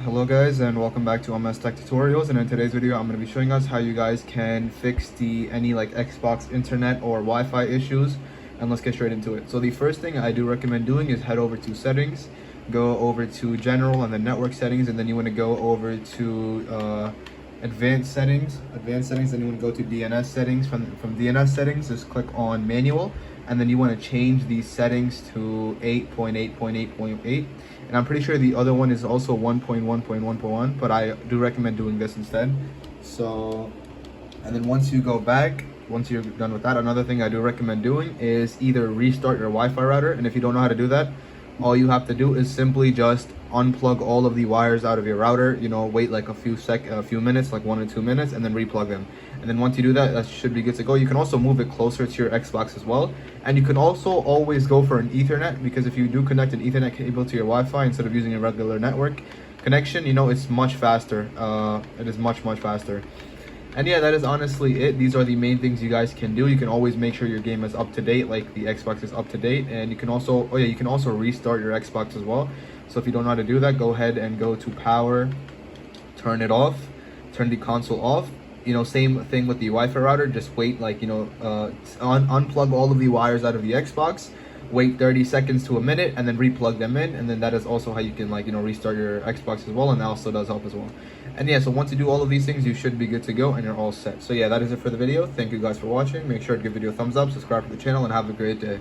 Hello guys, and welcome back to MS Tech Tutorials. And in today's video I'm going to be showing us how you guys can fix any like Xbox internet or Wi-Fi issues, and let's get straight into it. So the first thing I do recommend doing is head over to settings, go over to general and then network settings, and then you want to go over to advanced settings, then you want to go to DNS settings. From DNS settings, just click on manual, and then you want to change these settings to 8.8.8.8, and I'm pretty sure the other one is also 1.1.1.1, but I do recommend doing this instead. So, and then once you're done with that, another thing I do recommend doing is either restart your Wi-Fi router, and if you don't know how to do that, all you have to do is simply just unplug all of the wires out of your router, wait like a few minutes, like 1 or 2 minutes, and then replug them. And then once you do that, that should be good to go. You can also move it closer to your Xbox as well. And you can also always go for an Ethernet, because if you do connect an Ethernet cable to your Wi-Fi instead of using a regular network connection, it's much faster. It is much faster. And yeah, that is honestly it. These are the main things you guys can do. You can always make sure your game is up to date, like the Xbox is up to date. And you can also, you can also restart your Xbox as well. So if you don't know how to do that, go ahead and go to power, turn it off, turn the console off. Same thing with the Wi-Fi router. Just wait, unplug all of the wires out of the Xbox, wait 30 seconds to a minute, and then replug them in. And then that is also how you can restart your Xbox as well, and that also does help as well. And yeah, so once you do all of these things, you should be good to go and you're all set. So yeah, that is it for the video. Thank you guys for watching. Make sure to give the video a thumbs up, subscribe to the channel, and have a great day.